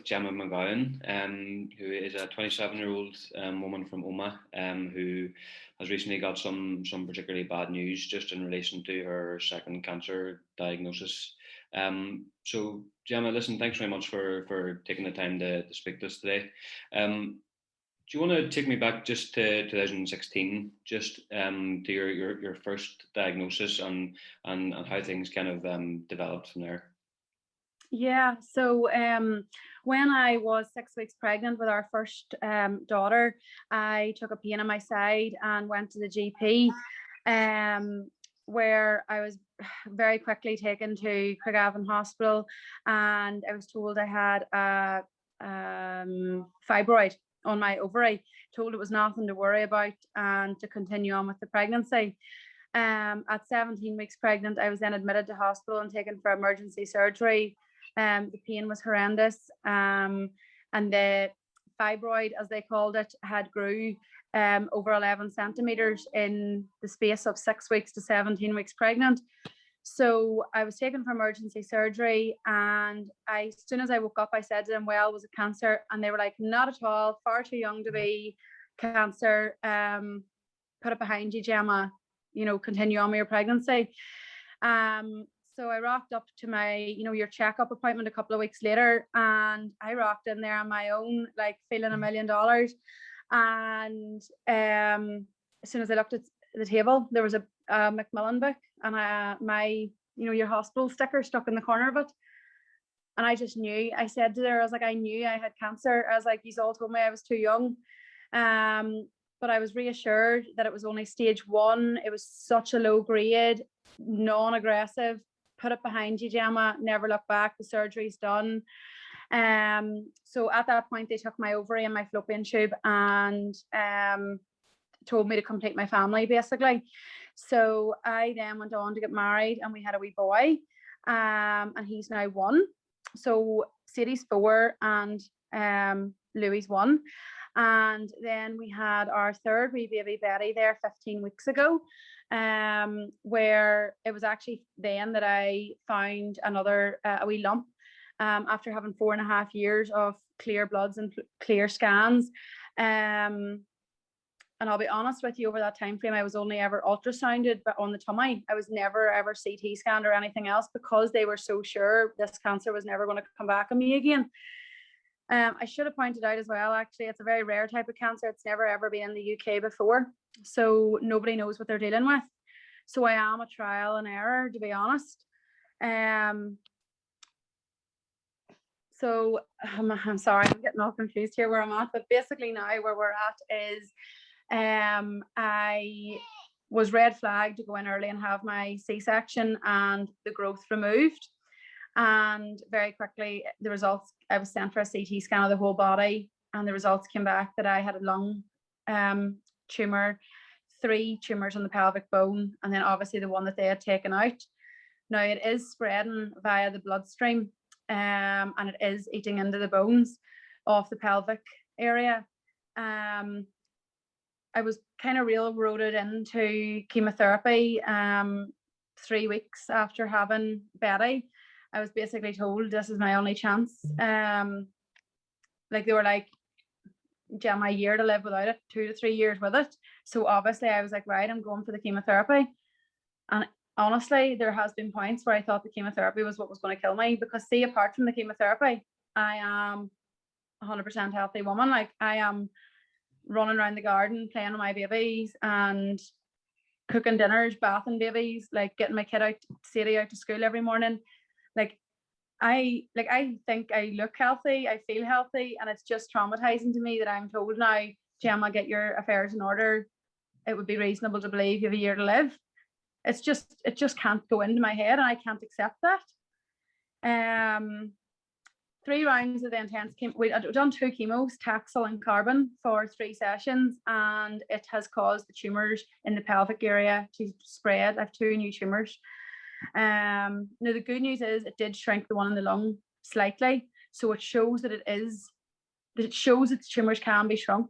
Jemma McGowan, who is a 27-year-old woman from Omagh, who has recently got some particularly bad news just in relation to her second cancer diagnosis. So Gemma, listen, thanks very much for taking the time to speak to us today. Do you want to take me back just to 2016, just to your first diagnosis and how things kind of developed from there? Yeah, so when I was 6 weeks pregnant with our first daughter, I took a pain in my side and went to the GP, where I was very quickly taken to Craigavon Hospital, and I was told I had a fibroid on my ovary, told it was nothing to worry about and to continue on with the pregnancy. At 17 weeks pregnant, I was then admitted to hospital and taken for emergency surgery. The pain was horrendous, and the fibroid, as they called it, had grew over 11 centimeters in the space of 6 weeks to 17 weeks pregnant. So I was taken for emergency surgery, and as soon as I woke up, I said to them, well, was it cancer? And they were like, not at all, far too young to be cancer. Put it behind you, Gemma, continue on with your pregnancy. So I rocked up to my, your checkup appointment a couple of weeks later, and I rocked in there on my own, like feeling $1 million. And as soon as I looked at the table, there was a Macmillan book and my, your hospital sticker stuck in the corner of it. And I just knew, I said to her, I was like, I knew I had cancer. I was like, you all told me I was too young. But I was reassured that it was only stage 1. It was such a low grade, non-aggressive. Put it behind you, Gemma, never look back, the surgery's done. So at that point, they took my ovary and my fallopian tube and told me to complete my family, basically. So I then went on to get married, and we had a wee boy, and he's now 1. So Sadie's 4 and Louis 1. And then we had our third wee baby, Betty, there 15 weeks ago, where it was actually then that I found another a wee lump after having 4.5 years of clear bloods and clear scans. And I'll be honest with you, over that time frame, I was only ever ultrasounded, but on the tummy. I was never ever CT scanned or anything else, because they were so sure this cancer was never going to come back on me again. I should have pointed out as well, actually, it's a very rare type of cancer. It's never ever been in the UK before, so nobody knows what they're dealing with. So I am a trial and error, to be honest. So I'm sorry, I'm getting all confused here where I'm at, but basically now where we're at is I was red flagged to go in early and have my C-section and the growth removed. And very quickly, the results, I was sent for a CT scan of the whole body, and the results came back that I had a lung tumor, 3 tumors on the pelvic bone, and then obviously the one that they had taken out. Now it is spreading via the bloodstream, and it is eating into the bones of the pelvic area. I was kind of railroaded into chemotherapy 3 weeks after having Betty. I was basically told this is my only chance. Like they were like, Gemma, a year to live without it, 2 to 3 years with it. So obviously I was like, right, I'm going for the chemotherapy. And honestly, there has been points where I thought the chemotherapy was what was going to kill me, because see, apart from the chemotherapy, I am 100% healthy woman. Like I am running around the garden, playing with my babies and cooking dinners, bathing babies, like getting my kid out, Sadie out to school every morning. I think I look healthy, I feel healthy, and it's just traumatizing to me that I'm told now, Gemma, get your affairs in order. It would be reasonable to believe you have a year to live. It just can't go into my head, and I can't accept that. 3 rounds of the intense chemo. We've done 2 chemos, Taxol and carbon, for 3 sessions, and it has caused the tumors in the pelvic area to spread. I have 2 new tumors. Now the good news is it did shrink the one in the lung slightly, so it shows that the tumors can be shrunk,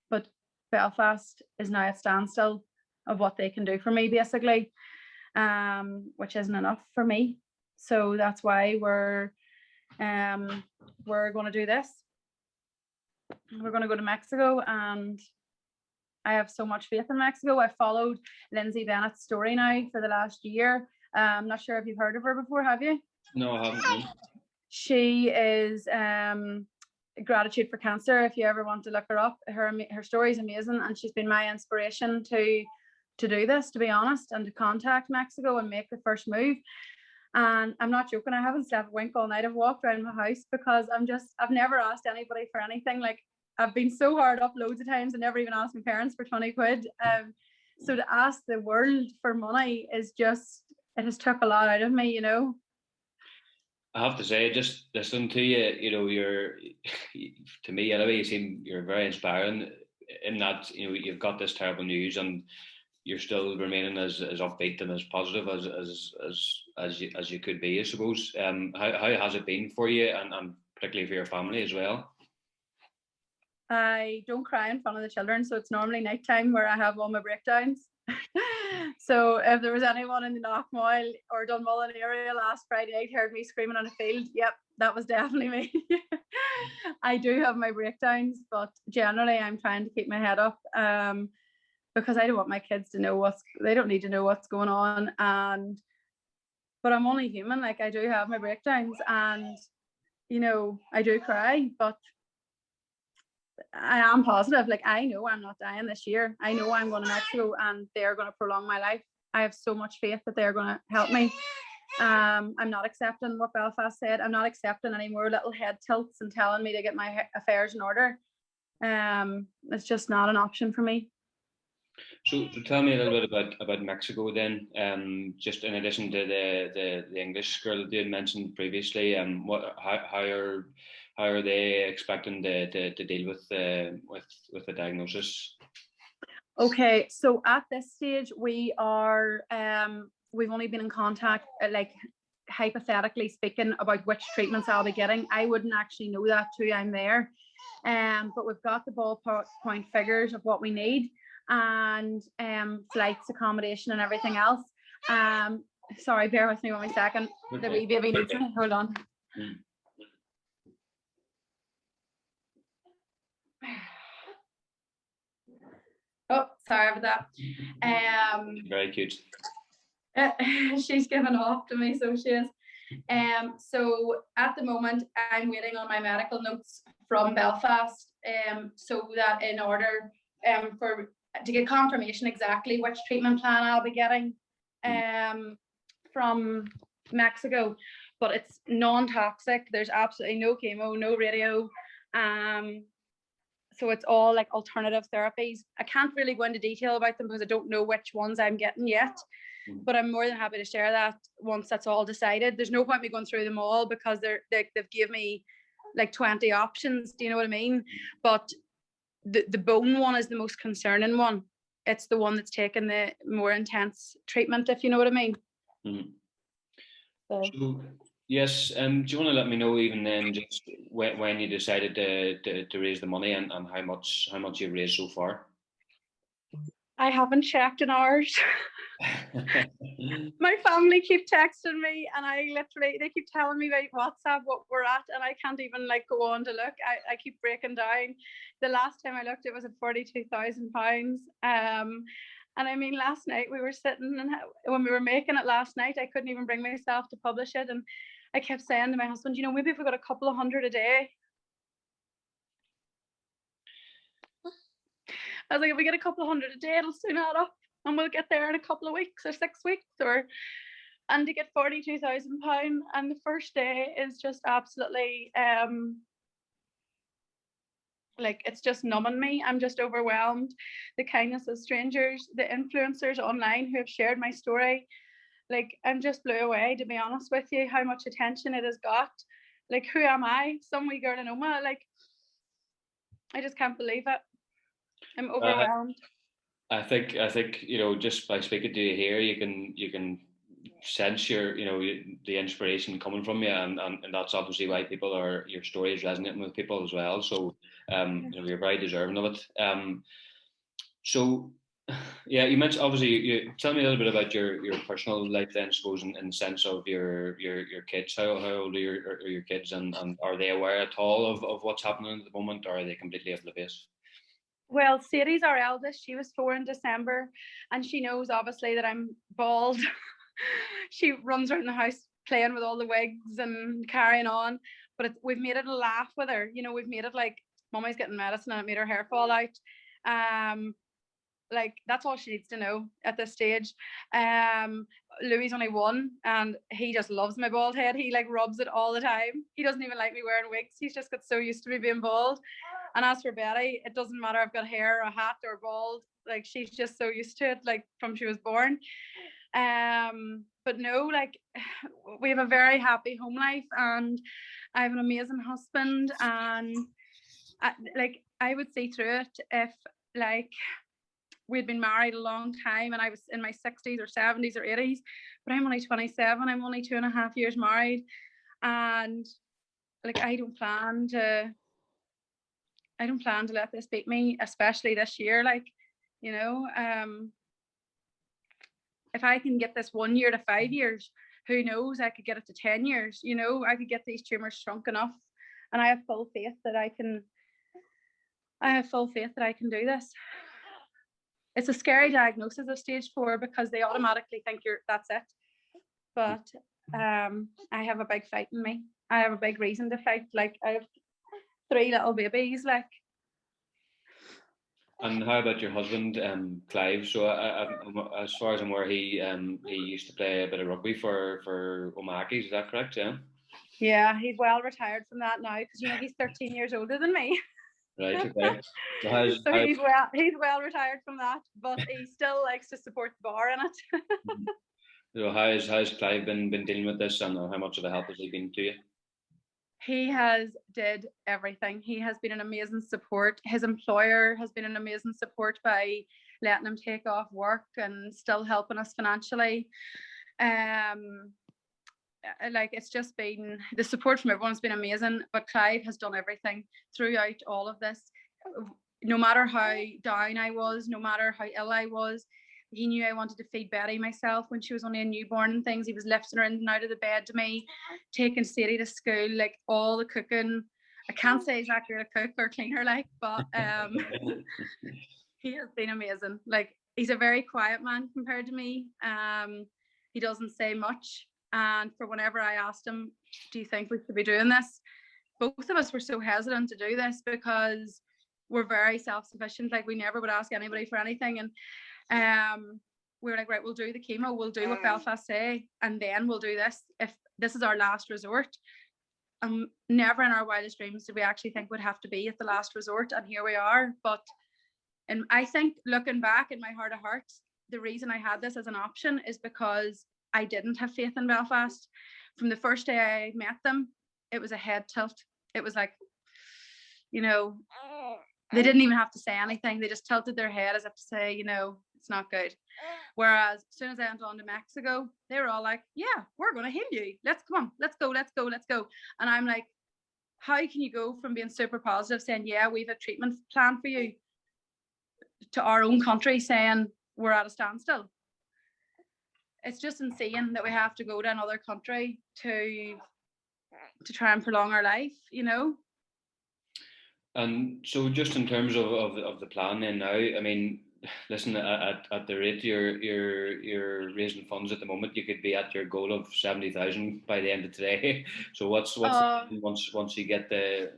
but Belfast is now at standstill of what they can do for me, basically, which isn't enough for me. So that's why we're we're going to do this. We're going to go to Mexico, and I have so much faith in Mexico. I've followed Lindsay Bennett's story now for the last year. I'm not sure if you've heard of her before, have you? No, I haven't. She is Gratitude for Cancer. If you ever want to look her up, her story is amazing, and she's been my inspiration to do this, to be honest, and to contact Mexico and make the first move. And I'm not joking, I haven't slept a wink all night. I've walked around my house because I've never asked anybody for anything. Like, I've been so hard up loads of times and never even asked my parents for 20 quid. So to ask the world for money is just, it has took a lot out of me, you know. I have to say, just listening to you, you know, to me anyway, you're very inspiring in that, you know, you've got this terrible news and you're still remaining as upbeat and as positive as you could be, I suppose. How has it been for you, and particularly for your family as well? I don't cry in front of the children, so it's normally nighttime where I have all my breakdowns. So if there was anyone in the Knockmoyle or Dunmullen area last Friday night heard me screaming on a field, yep, that was definitely me. I do have my breakdowns, but generally I'm trying to keep my head up, because I don't want my kids to know they don't need to know what's going on. But I'm only human. Like, I do have my breakdowns, and you know, I do cry, but I am positive. Like, I know I'm not dying this year. I know I'm going to Mexico and they're going to prolong my life. I have so much faith that they're going to help me. I'm not accepting what Belfast said. I'm not accepting any more little head tilts and telling me to get my affairs in order. It's just not an option for me. So tell me a little bit about Mexico then. Just in addition to the English girl that you had mentioned previously, how are they expecting to deal with the diagnosis? Okay, so at this stage we are we've only been in contact, like hypothetically speaking, about which treatments I'll be getting. I wouldn't actually know that till I'm there, but we've got the ballpoint figures of what we need, and flights, accommodation, and everything else. Sorry, bear with me 1 second. Okay. The wee baby needs me. Hold on. Oh, sorry about that. Very cute. She's given off to me, so she is. So at the moment, I'm waiting on my medical notes from Belfast, so that in order to get confirmation exactly which treatment plan I'll be getting from Mexico, but it's non-toxic. There's absolutely no chemo, no radio. So it's all like alternative therapies. I can't really go into detail about them because I don't know which ones I'm getting yet, but I'm more than happy to share that once that's all decided. There's no point me going through them all because they've given me like 20 options. Do you know what I mean? But the bone one is the most concerning one. It's the one that's taken the more intense treatment, if you know what I mean. Mm-hmm. So yes, do you want to let me know even then just when you decided to raise the money and how much you've raised so far? I haven't checked in hours. My family keep texting me, and they keep telling me by WhatsApp what we're at, and I can't even like go on to look. I keep breaking down. The last time I looked, it was at £42,000. And I mean, last night we were sitting, and when we were making it last night, I couldn't even bring myself to publish it. And I kept saying to my husband, you know, maybe if we got a couple of hundred a day. I was like, if we get a couple of hundred a day, it'll soon add up, and we'll get there in a couple of weeks or 6 weeks, and to get £42,000. And the first day is just absolutely like, it's just numbing me. I'm just overwhelmed. The kindness of strangers, the influencers online who have shared my story, like, I'm just blew away, to be honest with you, how much attention it has got. Like, who am I? Some wee girl in Omagh. Like, I just can't believe it. I'm overwhelmed. I think you know, just by speaking to you here, you can sense your, you know, the inspiration coming from you, and that's obviously why your story is resonating with people as well. So you know, you're very deserving of it. So Yeah, you mentioned obviously. You tell me a little bit about your personal life then, I suppose, in the sense of your kids. How old are your kids, and are they aware at all of what's happening at the moment, or are they completely oblivious? Well, Sadie's our eldest. She was 4 in December, and she knows obviously that I'm bald. She runs around the house playing with all the wigs and carrying on. But we've made it a laugh with her. You know, we've made it like Mummy's getting medicine and it made her hair fall out. Like that's all she needs to know at this stage. Louis only 1 and he just loves my bald head. He like rubs it all the time. He doesn't even like me wearing wigs. He's just got so used to me being bald. And as for Betty, it doesn't matter if I've got hair or a hat or bald. Like she's just so used to it, like from she was born. But no, like we have a very happy home life, and I have an amazing husband, and I would see through it if like we'd been married a long time and I was in my 60s or 70s or 80s, but I'm only 27. I'm only 2.5 years married, and like I don't plan to let this beat me, especially this year. Like, you know, if I can get this 1 year to 5 years, who knows? I could get it to 10 years. You know, I could get these tumors shrunk enough, and I have full faith that I can. I have full faith that I can do this. It's a scary diagnosis of stage 4 because they automatically think that's it. But I have a big fight in me. I have a big reason to fight. Like I have 3 little babies. Like. And how about your husband, Clive? So, as far as I'm aware, he used to play a bit of rugby for Omagh. Is that correct? Yeah. Yeah, he's well retired from that now because you know he's 13 years older than me. Right. Okay. So he's well retired from that, but he still likes to support the bar in it. So how's Clive been dealing with this, and how much of a help has he been to you? He has did everything. He has been an amazing support. His employer has been an amazing support by letting him take off work and still helping us financially. Like it's just been, the support from everyone's been amazing, but Clive has done everything throughout all of this. No matter how down I was, no matter how ill I was, he knew I wanted to feed Betty myself when she was only a newborn and things. He was lifting her in and out of the bed to me, taking Sadie to school, like all the cooking. I can't say he's accurate a cook or cleaner, like, but he has been amazing. Like he's a very quiet man compared to me. He doesn't say much. And for whenever I asked him, do you think we should be doing this? Both of us were so hesitant to do this because we're very self-sufficient. Like we never would ask anybody for anything. And we were like, right, we'll do the chemo, we'll do what Belfast say, and then we'll do this. If this is our last resort. Never in our wildest dreams did we actually think we'd have to be at the last resort, and here we are. But and I think looking back in my heart of hearts, the reason I had this as an option is because I didn't have faith in Belfast. From the first day I met them, it was a head tilt. It was like, you know, they didn't even have to say anything. They just tilted their head as if to say, you know, it's not good. Whereas as soon as I went on to Mexico, they were all like, yeah, we're going to heal you. Let's go. And I'm like, how can you go from being super positive saying, yeah, we have a treatment plan for you, to our own country saying we're at a standstill? It's just insane that we have to go to another country to try and prolong our life, you know. And so, just in terms of the plan, then now, I mean, listen, at the rate you're raising funds at the moment, you could be at your goal of 70,000 by the end of today. So, what's once you get the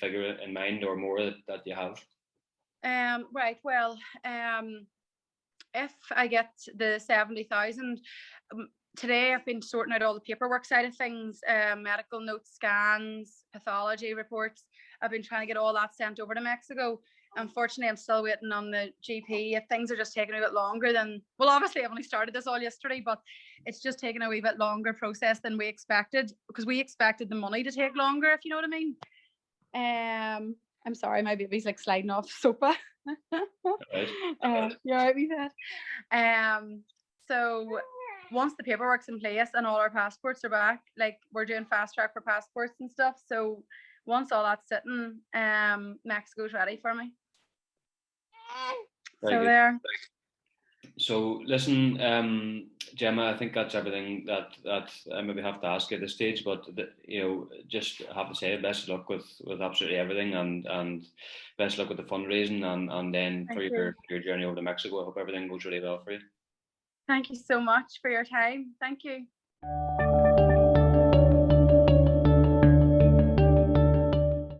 figure in mind or more that you have? Right. Well, if I get the 70,000, today I've been sorting out all the paperwork side of things, medical notes, scans, pathology reports. I've been trying to get all that sent over to Mexico. Unfortunately, I'm still waiting on the GP. If things are just taking a bit longer than, well, obviously I've only started this all yesterday, but it's just taking a wee bit longer process than we expected, because we expected the money to take longer, if you know what I mean. I'm sorry, my baby's like sliding off the sofa. You're right, we said. So once the paperwork's in place and all our passports are back, like we're doing fast track for passports and stuff. So once all that's sitting, Mexico's ready for me. Very so good. there. So listen, Gemma, I think that's everything that I maybe have to ask you at this stage. But just have to say best of luck with absolutely everything, and best of luck with the fundraising, and then for Thank you. your journey over to Mexico. I hope everything goes really well for you. Thank you so much for your time. Thank you.